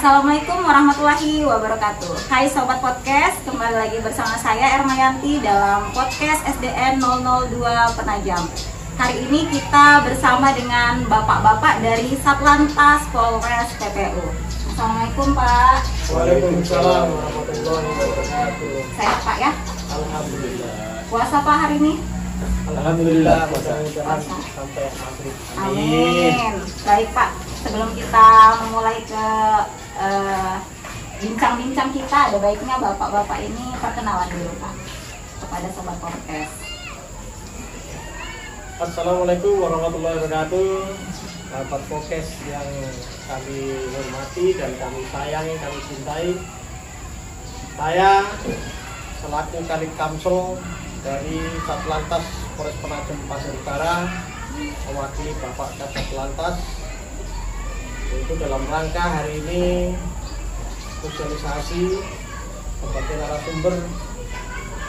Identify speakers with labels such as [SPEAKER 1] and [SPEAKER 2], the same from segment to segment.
[SPEAKER 1] Assalamualaikum warahmatullahi wabarakatuh. Hai Sobat Podcast, kembali lagi bersama saya Ermayanti dalam podcast SDN 002 Penajam. Hari ini kita bersama dengan bapak-bapak dari Satlantas Polres PPU. Assalamualaikum Pak.
[SPEAKER 2] Waalaikumsalam warahmatullahi wabarakatuh.
[SPEAKER 1] Sehat Pak ya?
[SPEAKER 2] Alhamdulillah.
[SPEAKER 1] Puasa Pak hari ini?
[SPEAKER 2] Alhamdulillah, mudah-mudahan sampai maghrib.
[SPEAKER 1] Amin. Baik Pak, sebelum kita memulai ke bincang-bincang kita, ada baiknya bapak-bapak ini perkenalan dulu Pak kepada Sobat Podcast.
[SPEAKER 2] Assalamualaikum warahmatullahi wabarakatuh. Sahabat Podcast yang kami hormati dan kami sayangi, kami cintai. Saya selaku Kanit Kamsel dari Satlantas Polres Penajam Pasir Utara mewakili Bapak Kasat Lantas, yaitu dalam rangka hari ini sosialisasi sebagai narasumber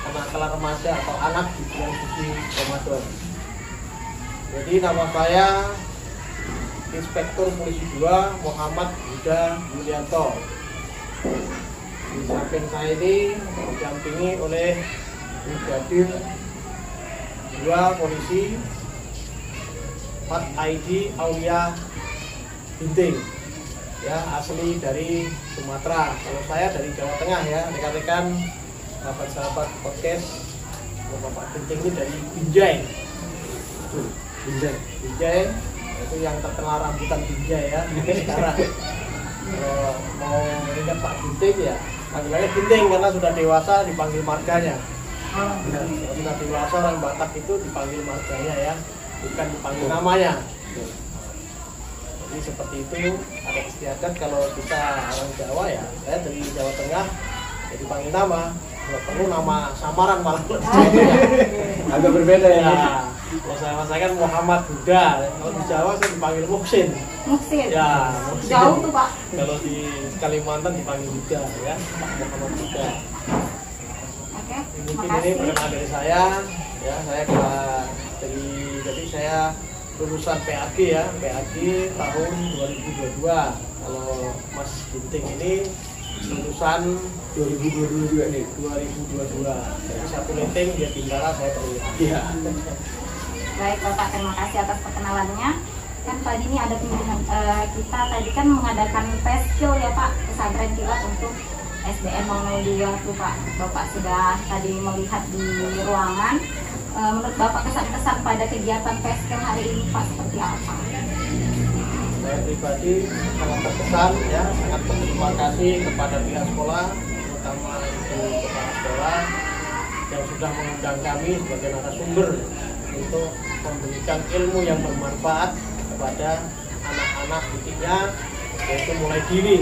[SPEAKER 2] kenakalan remaja atau anak di bulan suci Ramadan. Jadi nama saya Inspektur Polisi 2 Muhammad Huda Yulianto. Di samping saya ini didampingi oleh Brigadir 2 Polisi Pat ID Aulia Ginting, ya, asli dari Sumatera. Kalau saya dari Jawa Tengah ya, rekan-rekan sahabat-sahabat podcast. Bapak Ginting ini dari Binjai. Binjai itu yang terkenal rambutan Binjai ya. Sekarang mau ingat Pak Ginting ya, panggilannya Ginting karena sudah dewasa dipanggil marganya. Sudah dewasa orang Batak itu dipanggil marganya ya, bukan dipanggil namanya. Jadi seperti itu, ada istiadat kalau kita orang Jawa ya, saya dari Jawa Tengah jadi panggil nama, kalau perlu nama samaran malah
[SPEAKER 3] agak berbeda ya.
[SPEAKER 2] Kalau saya kan Muhammad Huda, kalau di Jawa saya dipanggil Muksin.
[SPEAKER 1] Muksin?
[SPEAKER 2] Ya, Muksin.
[SPEAKER 1] Jauh tuh Pak.
[SPEAKER 2] Kalau di Kalimantan dipanggil Huda ya, Pak Muhammad Huda.
[SPEAKER 1] Oke,
[SPEAKER 2] Mungkin
[SPEAKER 1] makasih.
[SPEAKER 2] ini perkenalan dari saya, ya, saya jadi saya lulusan PAG ya, PAG tahun 2022. Kalau Mas Ginting ini lulusan
[SPEAKER 3] 2022 juga nih.
[SPEAKER 2] 2022. Jadi satu linting dia Bintara, saya perwira.
[SPEAKER 3] Iya.
[SPEAKER 1] Baik Bapak, terima kasih atas perkenalannya. Kan tadi ini ada kunjungan kita tadi kan mengadakan tes skill ya Pak, pesantren kilat untuk SDN 002 tuh Pak. Bapak sudah tadi melihat di ruangan. Menurut Bapak kesan-kesan pada kegiatan tes skill hari ini Pak seperti apa?
[SPEAKER 2] Saya pribadi sangat terkesan ya, sangat berterima kasih kepada pihak sekolah, terutama ibu kepala sekolah yang sudah mengundang kami sebagai narasumber untuk memberikan ilmu yang bermanfaat kepada anak-anak didiknya, yaitu mulai dini.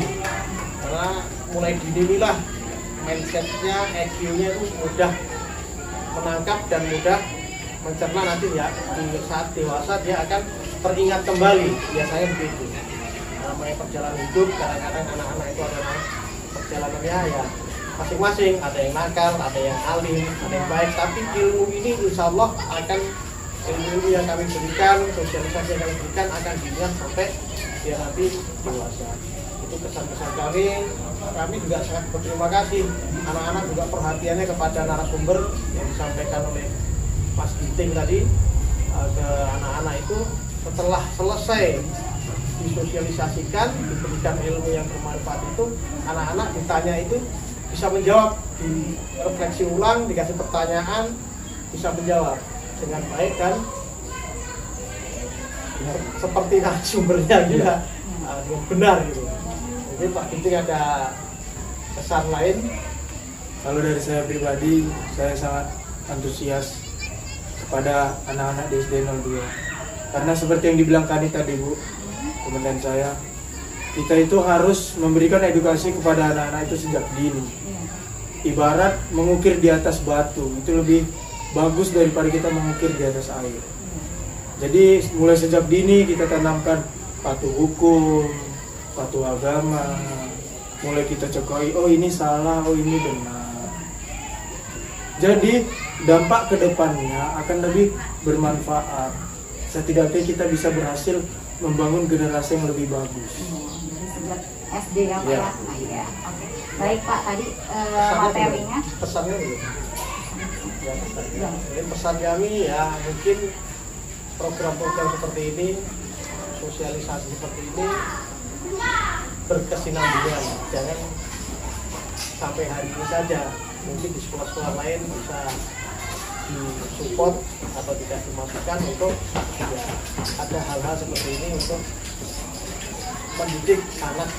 [SPEAKER 2] Karena mulai dini inilah mindsetnya, EQ-nya itu mudah menangkap dan mudah mencerna nanti ya, di saat dewasa dia akan teringat kembali, biasanya begitu. Namanya perjalanan hidup, kadang-kadang anak-anak itu adalah perjalanannya ya masing-masing, ada yang nakal, ada yang alim, ada yang baik, tapi ilmu ini insya Allah akan, ilmu yang kami berikan, sosialisasi yang kami berikan akan diingat sampai dia nanti dewasa. Itu kesan-kesan kami juga sangat berterima kasih. Anak-anak juga perhatiannya kepada narasumber yang disampaikan oleh Mas Ginting tadi ke anak-anak itu. Setelah selesai disosialisasikan, diberikan ilmu yang bermanfaat itu, anak-anak ditanya itu bisa menjawab, direfleksi ulang, dikasih pertanyaan, bisa menjawab dengan baik dan seperti narasumbernya juga dengan benar gitu. Jadi Pak Ginting ada kesan lain?
[SPEAKER 3] Kalau dari saya pribadi, saya sangat antusias kepada anak-anak di SD 02. Karena seperti yang dibilang Kanit tadi Bu, komandan saya, kita itu harus memberikan edukasi kepada anak-anak itu sejak dini. Ibarat mengukir di atas batu, itu lebih bagus daripada kita mengukir di atas air. Jadi mulai sejak dini kita tanamkan patuh hukum, patuh agama, mulai kita cekoi, oh ini salah, oh ini benar. Jadi dampak kedepannya akan lebih bermanfaat. Setidaknya kita bisa berhasil membangun generasi yang lebih bagus.
[SPEAKER 1] Dari segi buat SD ya Pak
[SPEAKER 3] Iya.
[SPEAKER 1] ya. Nah, iya. Oke. Baik Pak, tadi materinya.
[SPEAKER 2] Pesannya dulu. Ya, pesannya.
[SPEAKER 1] Ya.
[SPEAKER 2] Jadi pesan kami ya mungkin program-program seperti ini, sosialisasi seperti ini berkesinambungan, jangan sampai hari ini saja. Mungkin di sekolah-sekolah lain bisa disupport atau dikasih masukan untuk ya, ada hal-hal seperti ini untuk mendidik anak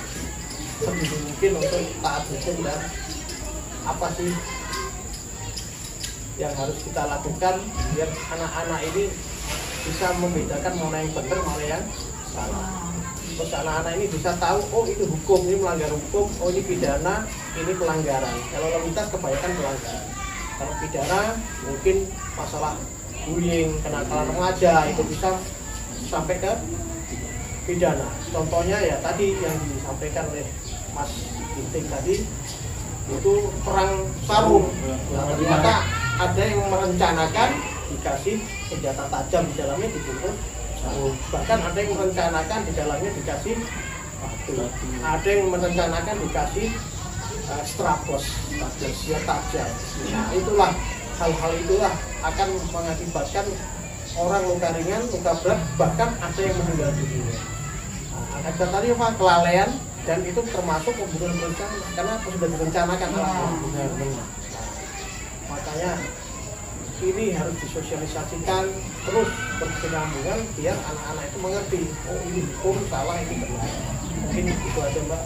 [SPEAKER 2] sedini mungkin untuk taat hukum dan apa sih yang harus kita lakukan biar anak-anak ini bisa membedakan mana yang benar mana yang salah. Terus anak-anak ini bisa tahu, oh itu hukum, ini melanggar hukum, oh ini pidana, ini pelanggaran. Kalau lalu lintas kebanyakan pelanggaran. Kalau pidana mungkin masalah bullying, kenakalan remaja itu bisa sampai ke pidana. Contohnya ya tadi yang disampaikan oleh Mas Ginting tadi itu perang sarung. Nah, ternyata ada yang merencanakan dikasih senjata tajam di dalamnya dibungkus. Bahkan ada yang merencanakan di dalamnya dikasih batu. Ada yang merencanakan dikasih strapos, senjata tajam. Nah, itulah hal-hal itulah akan mengakibatkan orang luka ringan, luka berat, bahkan ada yang meninggal dunia. Nah, ada tadi apa kelalaian dan itu termasuk pembunuhan berencana karena sudah direncanakan. Nah, makanya ini harus disosialisasikan terus berkesinambungan biar anak-anak itu mengerti, oh ini hukum salah, ini benar. Mungkin itu aja Mbak.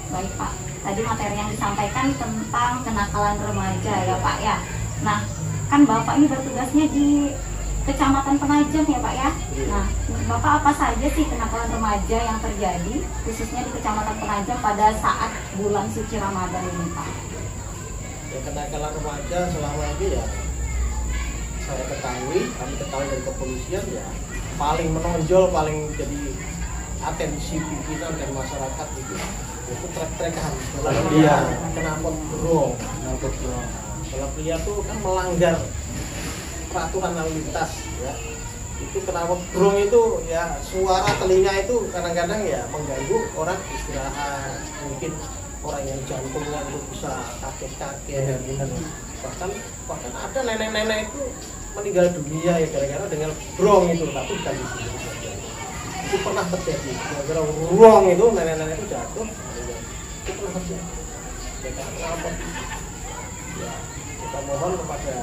[SPEAKER 1] Baik Pak, tadi materi yang disampaikan tentang kenakalan remaja ya Pak ya. Nah, kan Bapak ini bertugasnya di Kecamatan Penajam ya Pak ya. Nah, Bapak apa saja sih kenakalan remaja yang terjadi khususnya di Kecamatan Penajam pada saat bulan suci Ramadan ini Pak?
[SPEAKER 2] Ya, kenakalan remaja selama ini ya saya ketahui, kami ketahui dari kepolisian ya paling menonjol, paling jadi atensi pimpinan dan masyarakat itu trek-trekan.
[SPEAKER 3] Iya.
[SPEAKER 2] Kenapa bro? Kalau pria tuh kan melanggar peraturan lalu lintas ya. Itu kenapa bro itu ya suara telinga itu kadang-kadang ya mengganggu orang istirahat, mungkin orang yang jantungnya itu bisa kaget-kaget. Bahkan ada nenek-nenek itu meninggal dunia ya gara-gara dengan brong itu, tapi bukan di sini saja. Itu pernah terjadi gara-gara brong itu nenek-nenek itu jatuh, itu pernah terjadi. Ya, kenapa? Ya, kita mohon kepada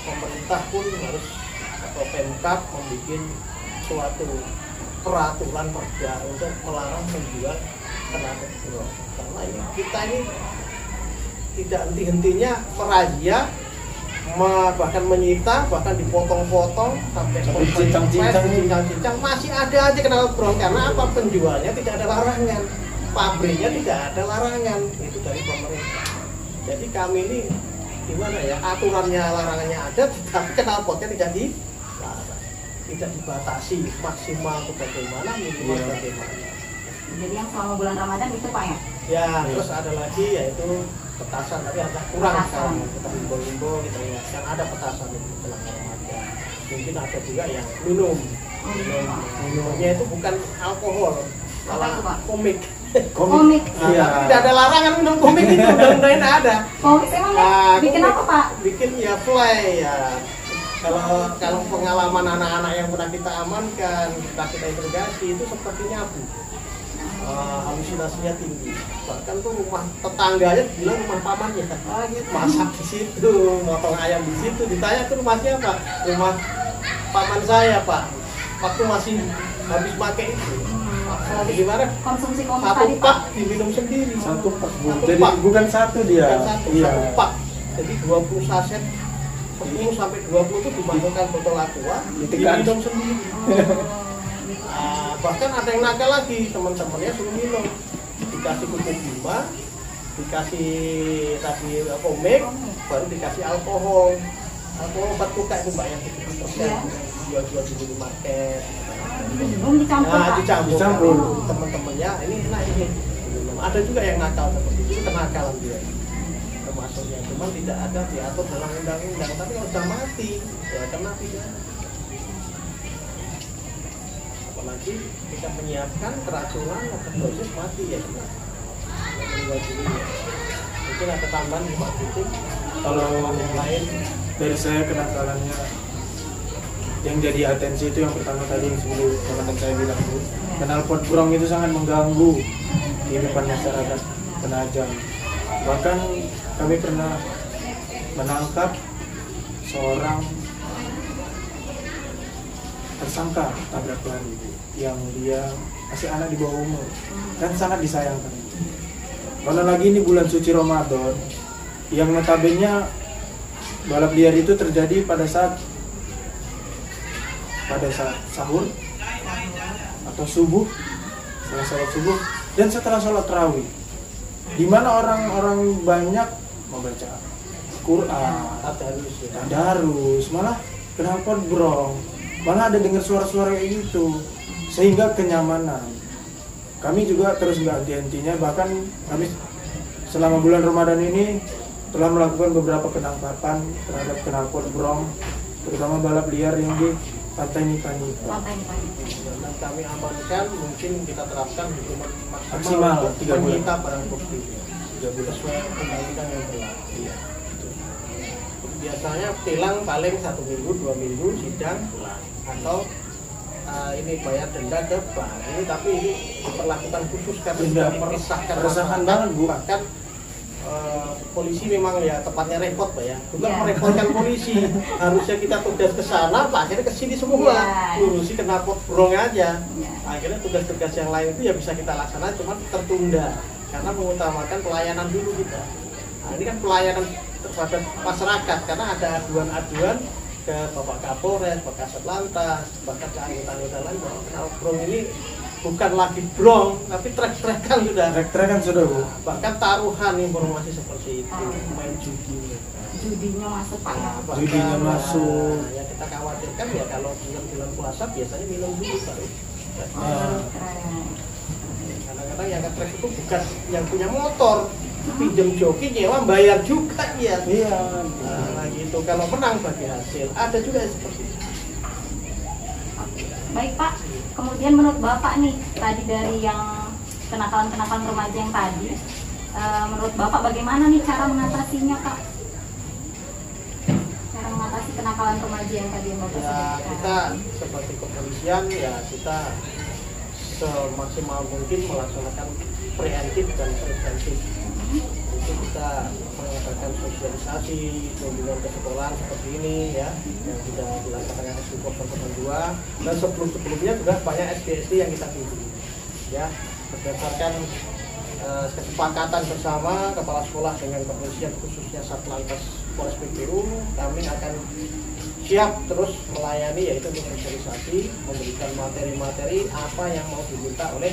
[SPEAKER 2] pemerintah pun harus atau Pemkab membuat suatu peraturan perda untuk melarang menjual kenalpot brong. Karena ini kita ini tidak henti-hentinya merazia, bahkan menyita, bahkan dipotong-potong sampai cincang-cincang masih ada aja kenal brong. Karena apa? Penjualnya tidak ada larangan, pabriknya tidak ada larangan, itu dari pemerintah. Jadi kami ini gimana ya, aturannya larangannya ada, tapi knalpotnya tidak dibatasi maksimal ke bagaimana, minimal bagaimana.
[SPEAKER 1] Jadi yang selama bulan Ramadan itu Pak ya?
[SPEAKER 2] Ya, terus ada lagi yaitu petasan, tapi agak kurang sekarang. Kita himbau-himbau, kita ingatkan ada petasan itu selama Ramadan. Mungkin ada juga yang minum. Minumnya itu bukan alkohol, malah komik.
[SPEAKER 1] Komik.
[SPEAKER 2] Iya. Tidak ada larangan minum komik itu, undang-undangnya ada.
[SPEAKER 1] Komik emang bikin apa Pak?
[SPEAKER 2] Bikin ya fly ya. Kalau pengalaman anak-anak yang pernah kita amankan, kita interogasi itu sepertinya abu. Halusinasinya tinggi, bahkan tuh rumah tetangganya bilang rumah pamannya masak di situ, motong ayam di situ. Ditanya tuh rumah siapa? Rumah paman saya Pak, waktu masih habis pakai itu. Gimana?
[SPEAKER 1] Konsumsi komik
[SPEAKER 2] Satu
[SPEAKER 1] tadi
[SPEAKER 2] pak diminum sendiri.
[SPEAKER 3] Satu pak,
[SPEAKER 2] Satu
[SPEAKER 3] jadi
[SPEAKER 2] pak.
[SPEAKER 3] bukan satu dia.
[SPEAKER 2] Satu pak, jadi 20 saset, 10 sampai 20 itu dimasukkan botol aqua, diminum sendiri. Bahkan ada yang nakal lagi, teman-temannya suruh minum, dikasih kuku bima, dikasih tadi komik, baru dikasih alkohol obat luka itu Mbak yang 70% jual-jual di minimarket. Dicampur teman-temannya, ini enak ini. Ada juga yang nakal seperti itu, kenakalan dia termasuknya, cuman tidak ada diatur dalam undang-undang. Tapi kalau sudah mati ya kena pidana. apalagi kita menyiapkan keracunan atau dosis mati ya kita meninggal dunia. Mungkin ada tambahan di Pak Titik.
[SPEAKER 3] Kalau
[SPEAKER 2] yang lain
[SPEAKER 3] dari saya kenakalannya yang jadi atensi itu yang pertama tadi yang sebelum teman saya bilang Bu, knalpot brong itu sangat mengganggu kehidupan masyarakat Penajam. Bahkan kami pernah menangkap seorang tersangka tabrak lari yang dia masih anak di bawah umur, kan sangat disayangkan. Mana lagi ini bulan suci Ramadan yang notabene balap liar itu terjadi pada saat sahur atau subuh, setelah sholat subuh dan setelah sholat tarawih, di mana orang-orang banyak membaca Quran, tadarus, malah knalpot brong, malah ada dengar suara-suara kayak gitu, sehingga kenyamanan. Kami juga terus nggak henti-hentinya, bahkan kami selama bulan Ramadan ini telah melakukan beberapa penangkapan terhadap knalpot brong, terutama balap liar yang di Pantai Nipa-Nipa.
[SPEAKER 2] Dan kami amankan, mungkin kita terapkan hukuman
[SPEAKER 3] maksimal 3 bulan.
[SPEAKER 2] Menyita barang bukti 3 bulan sesuai undang-undang yang berlaku. Iya. Biasanya tilang paling 1 minggu, 2 minggu, sidang pulang, atau ini bayar denda ke bank. Ini tapi ini diperlakukan khusus karena sudah meresahkan
[SPEAKER 3] banget Bu.
[SPEAKER 2] Bahkan polisi memang ya tepatnya repot Pak ya, juga merepotkan polisi. Harusnya kita tugas ke sana, Pak, akhirnya ke sini semua, ngurusi knalpot brong aja. Akhirnya tugas-tugas yang lain itu ya bisa kita laksanakan, cuma tertunda karena mengutamakan pelayanan dulu kita. Nah, ini kan pelayanan terhadap masyarakat karena ada aduan-aduan ke Bapak Kapolres, Bapak Kasat Lantas, bahkan ke anggota-anggota lain bahwa knalpot brong ini bukan lagi brong, tapi trek-trekan sudah.
[SPEAKER 3] Trek-trekan sudah Bu.
[SPEAKER 2] Bahkan taruhan informasi seperti itu, main
[SPEAKER 1] judinya masuk Pak.
[SPEAKER 2] Nah,
[SPEAKER 3] judinya masuk.
[SPEAKER 2] Yang kita khawatirkan ya kalau bulan puasa biasanya minum dulu baru. Kadang-kadang yang nge-trek itu bukan yang punya motor, pinjam joki, nyewa, bayar juga ya.
[SPEAKER 3] Iya.
[SPEAKER 2] Nah gitu, kalau menang bagi hasil, ada juga yang seperti itu.
[SPEAKER 1] Baik Pak, kemudian menurut Bapak nih, tadi dari yang kenakalan-kenakalan remaja yang tadi, menurut Bapak bagaimana nih cara mengatasinya Pak? Cara mengatasi kenakalan remaja yang tadi yang Bapak
[SPEAKER 2] Ya,
[SPEAKER 1] sebutkan.
[SPEAKER 2] kita seperti kepolisian ya kita semaksimal mungkin melaksanakan preventif dan preventif. Itu kita mengadakan sosialisasi, kunjungan ke sekolah seperti ini ya, yang sudah dilaksanakan SD 002 dan sebelumnya juga banyak SD yang kita kunjungi ya, berdasarkan kesepakatan bersama kepala sekolah dengan kepolisian khususnya Satlantas Polres PPU, kami akan siap terus melayani yaitu untuk sosialisasi, memberikan materi-materi apa yang mau diminta oleh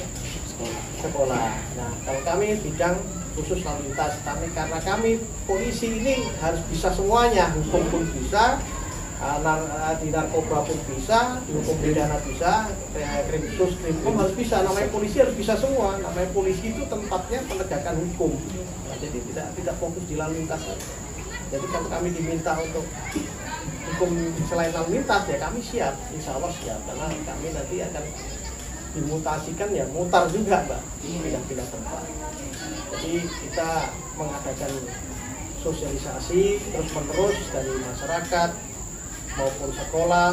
[SPEAKER 2] sekolah. Nah, kalau kami bidang khusus lalu lintas, karena kami polisi ini harus bisa semuanya, hukum pun bisa, di narkoba pun bisa, di hukum pidana bisa, kriminsus, krimum harus bisa. Namanya polisi harus bisa semua. Namanya polisi itu tempatnya penegakan hukum. Nah, jadi tidak fokus di lalu lintas. Jadi kalau kami diminta untuk hukum selain lalu lintas ya kami siap, insya Allah siap, karena kami nanti akan dimutasikan ya mutar juga Mbak, pindah-pindah tempat. Jadi kita mengadakan sosialisasi terus-menerus dari masyarakat maupun sekolah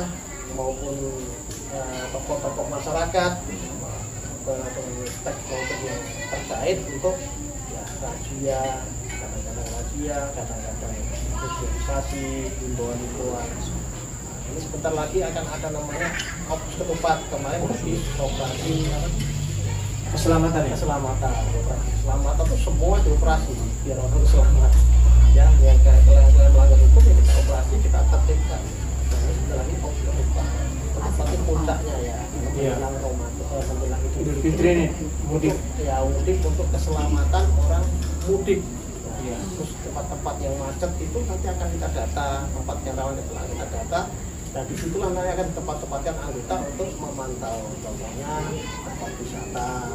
[SPEAKER 2] maupun tokoh-tokoh masyarakat, stakeholder yang terkait untuk ya razia, kadang-kadang razia, kadang-kadang sosialisasi, himbauan-himbauan. Ini sebentar lagi akan ada namanya Opus Ketupat, kemarin di operasi
[SPEAKER 3] Keselamatan ya?
[SPEAKER 2] Keselamatan itu semua dioperasi biar orang selamat ya, yang kalian melanggar hukum ya kita operasi, kita tertibkan. Nah ini sebentar lagi Opus Ketupat, tapi puncaknya ya menjelang Ramadan, menjelang
[SPEAKER 3] Idul Fitri ini mudik
[SPEAKER 2] ya, mudik untuk keselamatan orang mudik. Ya, terus tempat-tempat yang macet itu nanti akan kita data, tempat yang rawan kecelakaan kita data, dan disitulah nanti akan tempat-tempatkan anggota untuk memantau, contohnya tempat wisata,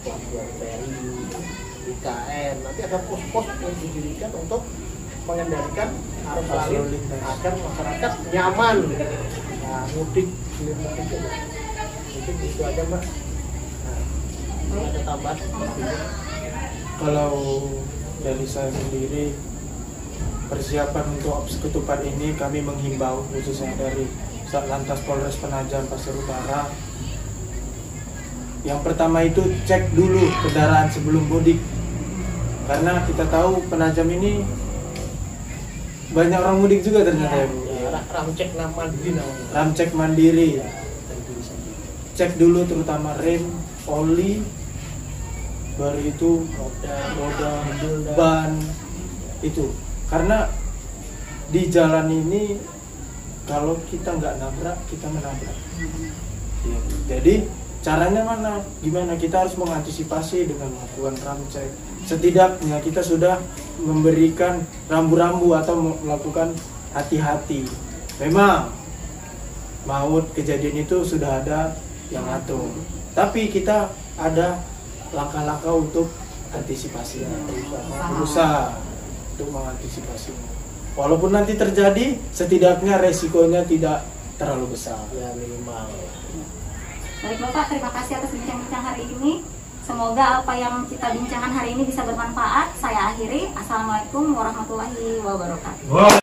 [SPEAKER 2] pelabuhan feri, IKN, nanti ada pos-pos yang didirikan untuk mengendalikan arus lalu agar masyarakat nyaman. Nah, mudik itu Mungkin itu aja Mbak. Nah, ada tambahan seperti itu.
[SPEAKER 3] Kalau dari saya sendiri, persiapan untuk ketupat ini kami menghimbau khususnya dari Satlantas Polres Penajam Pasir Utara. Yang pertama itu cek dulu kendaraan sebelum mudik, karena kita tahu Penajam ini banyak orang mudik juga ternyata ya Bu.
[SPEAKER 2] Ramcek mandiri namanya.
[SPEAKER 3] Ramcek mandiri. Cek dulu terutama rem, oli, baru itu roda, ban itu. Karena di jalan ini kalau kita nggak nabrak, kita menabrak. Ya, jadi caranya mana? Gimana? Kita harus mengantisipasi dengan melakukan ramcek. Setidaknya kita sudah memberikan rambu-rambu atau melakukan hati-hati. Memang maut kejadian itu sudah ada yang atur, tapi kita ada langkah-langkah untuk antisipasi, berusaha untuk mengantisipasinya. Walaupun nanti terjadi, setidaknya resikonya tidak terlalu besar.
[SPEAKER 2] Ya minimal.
[SPEAKER 1] Baik Bapak, terima kasih atas bincang-bincang hari ini. Semoga apa yang kita bincangkan hari ini bisa bermanfaat. Saya akhiri. Assalamualaikum warahmatullahi wabarakatuh.